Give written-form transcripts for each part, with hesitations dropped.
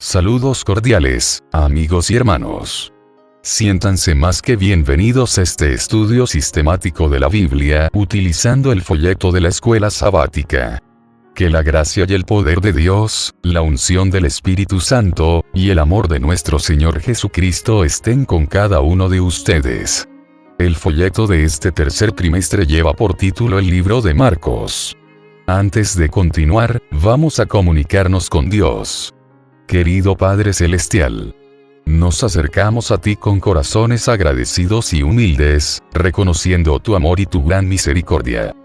Saludos cordiales, amigos y hermanos. Siéntanse más que bienvenidos a este estudio sistemático de la Biblia, utilizando el folleto de la escuela sabática. Que la gracia y el poder de Dios, la unción del Espíritu Santo, y el amor de nuestro Señor Jesucristo estén con cada uno de ustedes. El folleto de este tercer trimestre lleva por título el libro de Marcos. Antes de continuar, vamos a comunicarnos con Dios. Querido Padre Celestial, nos acercamos a ti con corazones agradecidos y humildes, reconociendo tu amor y tu gran misericordia.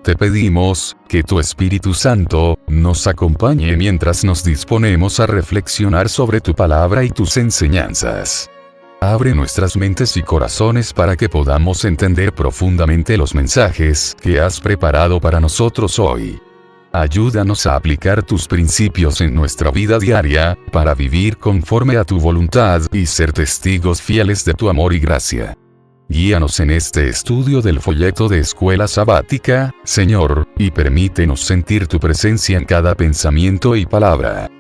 Te pedimos que tu Espíritu Santo nos acompañe mientras nos disponemos a reflexionar sobre tu palabra y tus enseñanzas. Abre nuestras mentes y corazones para que podamos entender profundamente los mensajes que has preparado para nosotros hoy. Ayúdanos a aplicar tus principios en nuestra vida diaria, para vivir conforme a tu voluntad y ser testigos fieles de tu amor y gracia. Guíanos en este estudio del folleto de escuela sabática, Señor, y permítenos sentir tu presencia en cada pensamiento y palabra.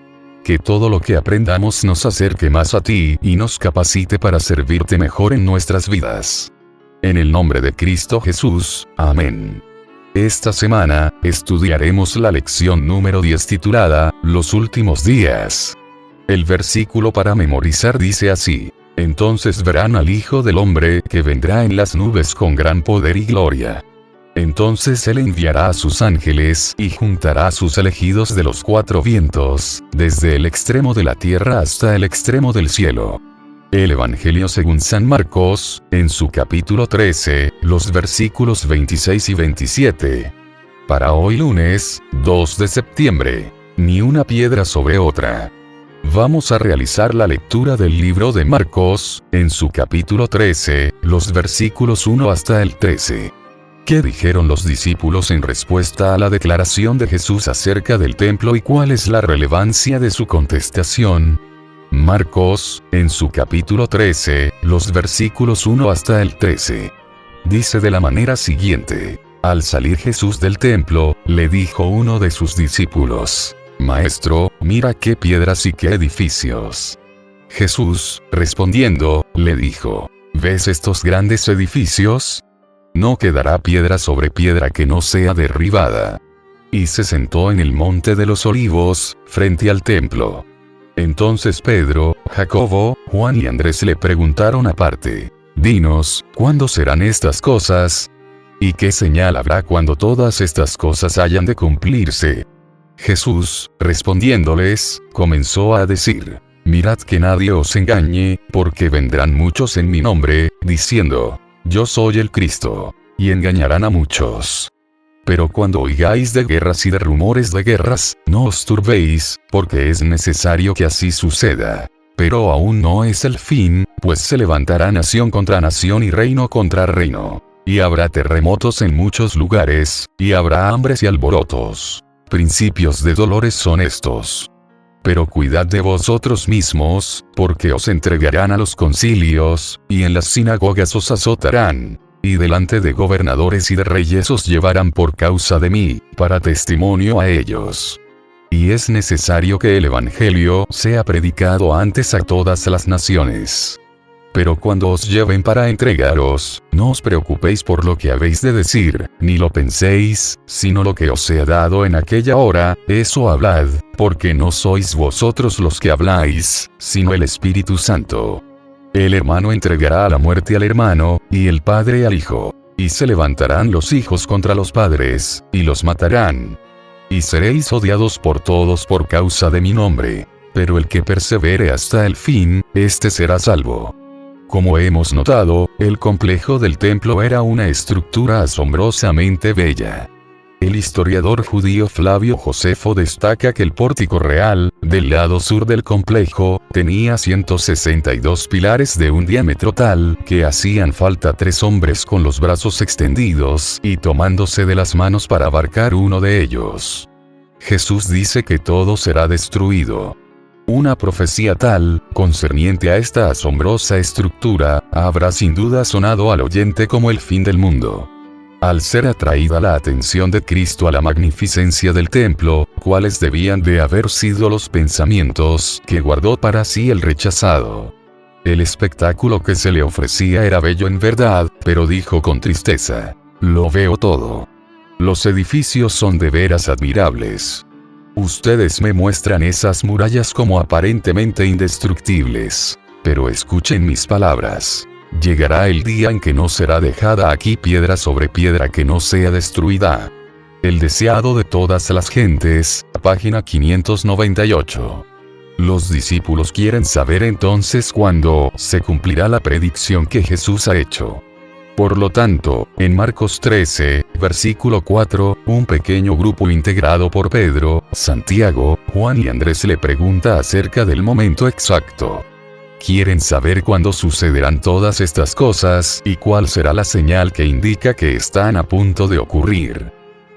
Que todo lo que aprendamos nos acerque más a ti y nos capacite para servirte mejor en nuestras vidas. En el nombre de Cristo Jesús, amén. Esta semana, estudiaremos la lección número 10 titulada, Los últimos días. El versículo para memorizar dice así: Entonces verán al Hijo del Hombre que vendrá en las nubes con gran poder y gloria. Entonces Él enviará a sus ángeles y juntará a sus elegidos de los cuatro vientos, desde el extremo de la tierra hasta el extremo del cielo. El Evangelio según San Marcos, en su capítulo 13, los versículos 26 y 27. Para hoy lunes, 2 de septiembre, ni una piedra sobre otra. Vamos a realizar la lectura del libro de Marcos, en su capítulo 13, los versículos 1 hasta el 13. ¿Qué dijeron los discípulos en respuesta a la declaración de Jesús acerca del templo y cuál es la relevancia de su contestación? Marcos, en su capítulo 13, los versículos 1 hasta el 13. Dice de la manera siguiente: Al salir Jesús del templo, le dijo uno de sus discípulos: Maestro, mira qué piedras y qué edificios. Jesús, respondiendo, le dijo: ¿Ves estos grandes edificios? No quedará piedra sobre piedra que no sea derribada. Y se sentó en el monte de los Olivos, frente al templo. Entonces Pedro, Jacobo, Juan y Andrés le preguntaron aparte: Dinos, ¿cuándo serán estas cosas? ¿Y qué señal habrá cuando todas estas cosas hayan de cumplirse? Jesús, respondiéndoles, comenzó a decir: Mirad que nadie os engañe, porque vendrán muchos en mi nombre, diciendo: Yo soy el Cristo, y engañarán a muchos. Pero cuando oigáis de guerras y de rumores de guerras, no os turbéis, porque es necesario que así suceda. Pero aún no es el fin, pues se levantará nación contra nación y reino contra reino. Y habrá terremotos en muchos lugares, y habrá hambres y alborotos. Principios de dolores son estos. Pero cuidad de vosotros mismos, porque os entregarán a los concilios, y en las sinagogas os azotarán. Y delante de gobernadores y de reyes os llevarán por causa de mí, para testimonio a ellos. Y es necesario que el Evangelio sea predicado antes a todas las naciones. Pero cuando os lleven para entregaros, no os preocupéis por lo que habéis de decir, ni lo penséis, sino lo que os sea dado en aquella hora, eso hablad, porque no sois vosotros los que habláis, sino el Espíritu Santo. El hermano entregará a la muerte al hermano, y el padre al hijo. Y se levantarán los hijos contra los padres, y los matarán. Y seréis odiados por todos por causa de mi nombre. Pero el que persevere hasta el fin, éste será salvo. Como hemos notado, el complejo del templo era una estructura asombrosamente bella. El historiador judío Flavio Josefo destaca que el pórtico real, del lado sur del complejo, tenía 162 pilares de un diámetro tal que hacían falta 3 hombres con los brazos extendidos y tomándose de las manos para abarcar uno de ellos. Jesús dice que todo será destruido. Una profecía tal, concerniente a esta asombrosa estructura, habrá sin duda sonado al oyente como el fin del mundo. Al ser atraída la atención de Cristo a la magnificencia del templo, cuáles debían de haber sido los pensamientos que guardó para sí el rechazado. El espectáculo que se le ofrecía era bello en verdad, pero dijo con tristeza: lo veo todo. Los edificios son de veras admirables. Ustedes me muestran esas murallas como aparentemente indestructibles. Pero escuchen mis palabras. Llegará el día en que no será dejada aquí piedra sobre piedra que no sea destruida. El deseado de todas las gentes, página 598. Los discípulos quieren saber entonces cuándo se cumplirá la predicción que Jesús ha hecho. Por lo tanto, en Marcos 13, versículo 4, un pequeño grupo integrado por Pedro, Santiago, Juan y Andrés le pregunta acerca del momento exacto. Quieren saber cuándo sucederán todas estas cosas y cuál será la señal que indica que están a punto de ocurrir.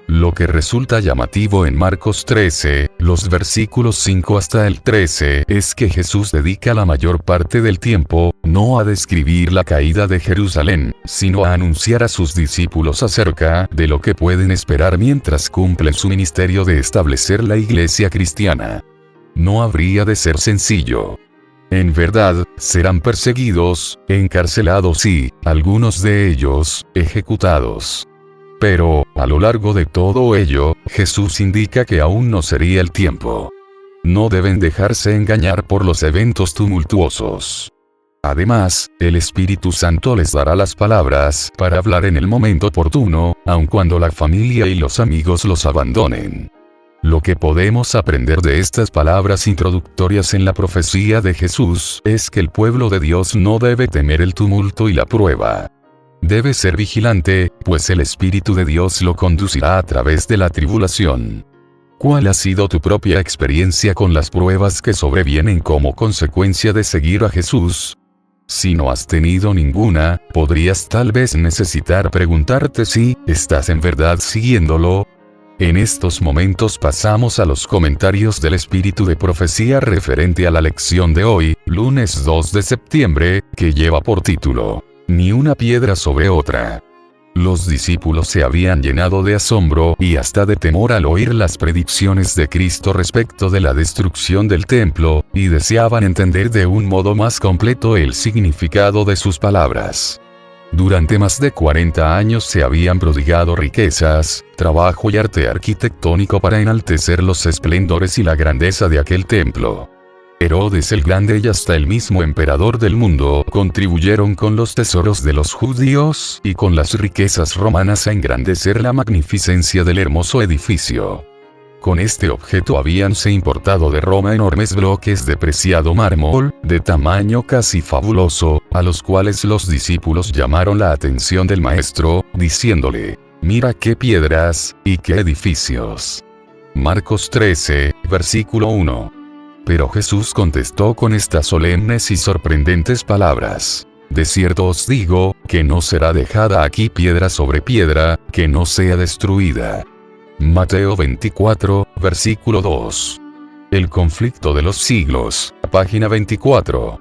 Lo que resulta llamativo en Marcos 13, los versículos 5 hasta el 13, es que Jesús dedica la mayor parte del tiempo, no a describir la caída de Jerusalén, sino a anunciar a sus discípulos acerca de lo que pueden esperar mientras cumplen su ministerio de establecer la iglesia cristiana. No habría de ser sencillo. En verdad, serán perseguidos, encarcelados y, algunos de ellos, ejecutados. Pero, a lo largo de todo ello, Jesús indica que aún no sería el tiempo. No deben dejarse engañar por los eventos tumultuosos. Además, el Espíritu Santo les dará las palabras para hablar en el momento oportuno, aun cuando la familia y los amigos los abandonen. Lo que podemos aprender de estas palabras introductorias en la profecía de Jesús es que el pueblo de Dios no debe temer el tumulto y la prueba. Debe ser vigilante, pues el Espíritu de Dios lo conducirá a través de la tribulación. ¿Cuál ha sido tu propia experiencia con las pruebas que sobrevienen como consecuencia de seguir a Jesús? Si no has tenido ninguna, podrías tal vez necesitar preguntarte si estás en verdad siguiéndolo. En estos momentos pasamos a los comentarios del espíritu de profecía referente a la lección de hoy, lunes 2 de septiembre, que lleva por título: Ni una piedra sobre otra. Los discípulos se habían llenado de asombro y hasta de temor al oír las predicciones de Cristo respecto de la destrucción del templo, y deseaban entender de un modo más completo el significado de sus palabras. Durante más de 40 años se habían prodigado riquezas, trabajo y arte arquitectónico para enaltecer los esplendores y la grandeza de aquel templo. Herodes el Grande y hasta el mismo emperador del mundo contribuyeron con los tesoros de los judíos y con las riquezas romanas a engrandecer la magnificencia del hermoso edificio. Con este objeto habíanse importado de Roma enormes bloques de preciado mármol, de tamaño casi fabuloso, a los cuales los discípulos llamaron la atención del maestro, diciéndole: «Mira qué piedras, y qué edificios». Marcos 13, versículo 1. Pero Jesús contestó con estas solemnes y sorprendentes palabras: «De cierto os digo, que no será dejada aquí piedra sobre piedra, que no sea destruida». Mateo 24, versículo 2. El conflicto de los siglos, página 24.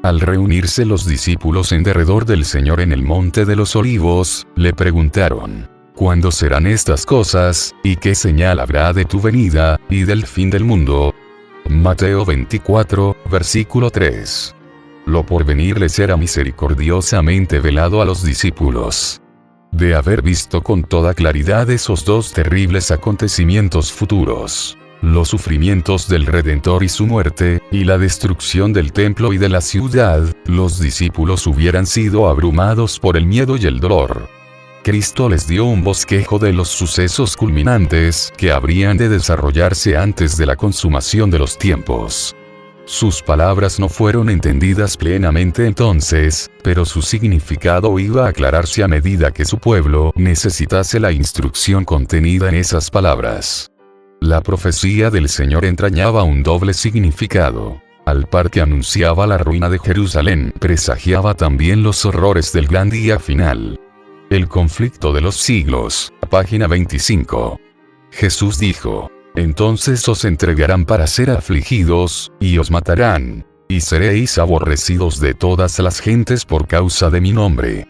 Al reunirse los discípulos en derredor del Señor en el Monte de los Olivos, le preguntaron: ¿cuándo serán estas cosas, y qué señal habrá de tu venida, y del fin del mundo? Mateo 24, versículo 3. Lo porvenir les era misericordiosamente velado a los discípulos. De haber visto con toda claridad esos dos terribles acontecimientos futuros, los sufrimientos del Redentor y su muerte, y la destrucción del templo y de la ciudad, los discípulos hubieran sido abrumados por el miedo y el dolor. Cristo les dio un bosquejo de los sucesos culminantes que habrían de desarrollarse antes de la consumación de los tiempos. Sus palabras no fueron entendidas plenamente entonces, pero su significado iba a aclararse a medida que su pueblo necesitase la instrucción contenida en esas palabras. La profecía del Señor entrañaba un doble significado. Al par que anunciaba la ruina de Jerusalén, presagiaba también los horrores del gran día final. El conflicto de los siglos, página 25. Jesús dijo: «Entonces os entregarán para ser afligidos, y os matarán, y seréis aborrecidos de todas las gentes por causa de mi nombre.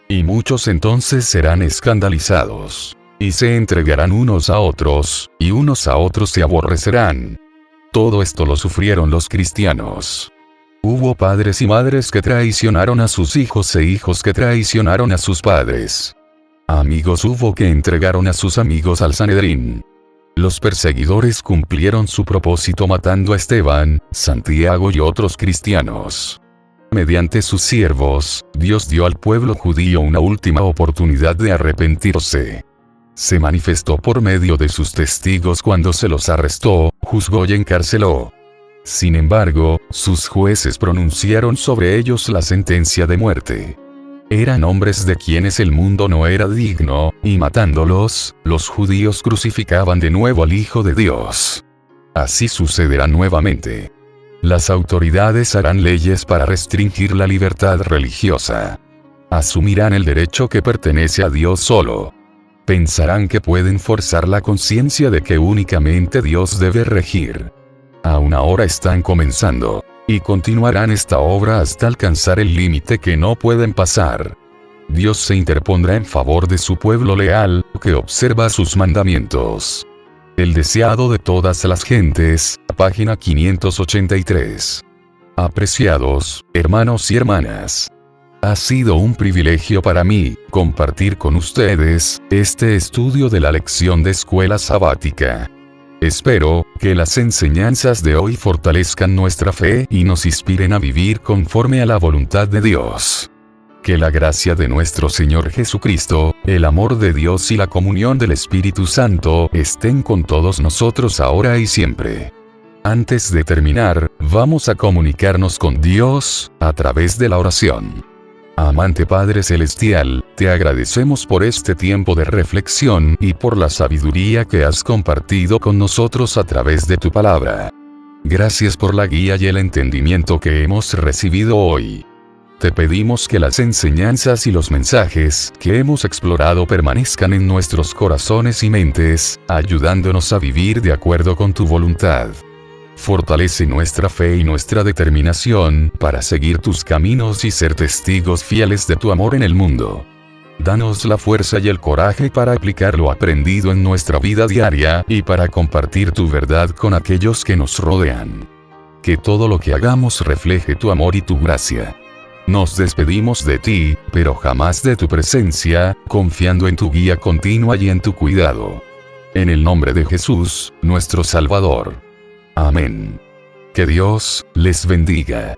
Y muchos entonces serán escandalizados. Y se entregarán unos a otros, y unos a otros se aborrecerán. Todo esto lo sufrieron los cristianos. Hubo padres y madres que traicionaron a sus hijos e hijos que traicionaron a sus padres. Amigos hubo que entregaron a sus amigos al Sanedrín. Los perseguidores cumplieron su propósito matando a Esteban, Santiago y otros cristianos. Mediante sus siervos, Dios dio al pueblo judío una última oportunidad de arrepentirse. Se manifestó por medio de sus testigos cuando se los arrestó, juzgó y encarceló. Sin embargo, sus jueces pronunciaron sobre ellos la sentencia de muerte. Eran hombres de quienes el mundo no era digno, y matándolos, los judíos crucificaban de nuevo al Hijo de Dios. Así sucederá nuevamente. Las autoridades harán leyes para restringir la libertad religiosa. Asumirán el derecho que pertenece a Dios solo. Pensarán que pueden forzar la conciencia de que únicamente Dios debe regir. Aún ahora están comenzando, y continuarán esta obra hasta alcanzar el límite que no pueden pasar. Dios se interpondrá en favor de su pueblo leal, que observa sus mandamientos. El deseado de todas las gentes, página 583. Apreciados, hermanos y hermanas. Ha sido un privilegio para mí, compartir con ustedes, este estudio de la lección de escuela sabática. Espero, que las enseñanzas de hoy fortalezcan nuestra fe y nos inspiren a vivir conforme a la voluntad de Dios. Que la gracia de nuestro Señor Jesucristo, el amor de Dios y la comunión del Espíritu Santo estén con todos nosotros ahora y siempre. Antes de terminar, vamos a comunicarnos con Dios, a través de la oración. Amante Padre Celestial, te agradecemos por este tiempo de reflexión y por la sabiduría que has compartido con nosotros a través de tu palabra. Gracias por la guía y el entendimiento que hemos recibido hoy. Te pedimos que las enseñanzas y los mensajes que hemos explorado permanezcan en nuestros corazones y mentes, ayudándonos a vivir de acuerdo con tu voluntad. Fortalece nuestra fe y nuestra determinación para seguir tus caminos y ser testigos fieles de tu amor en el mundo. Danos la fuerza y el coraje para aplicar lo aprendido en nuestra vida diaria y para compartir tu verdad con aquellos que nos rodean. Que todo lo que hagamos refleje tu amor y tu gracia. Nos despedimos de ti, pero jamás de tu presencia, confiando en tu guía continua y en tu cuidado. En el nombre de Jesús, nuestro Salvador. Amén. Que Dios les bendiga.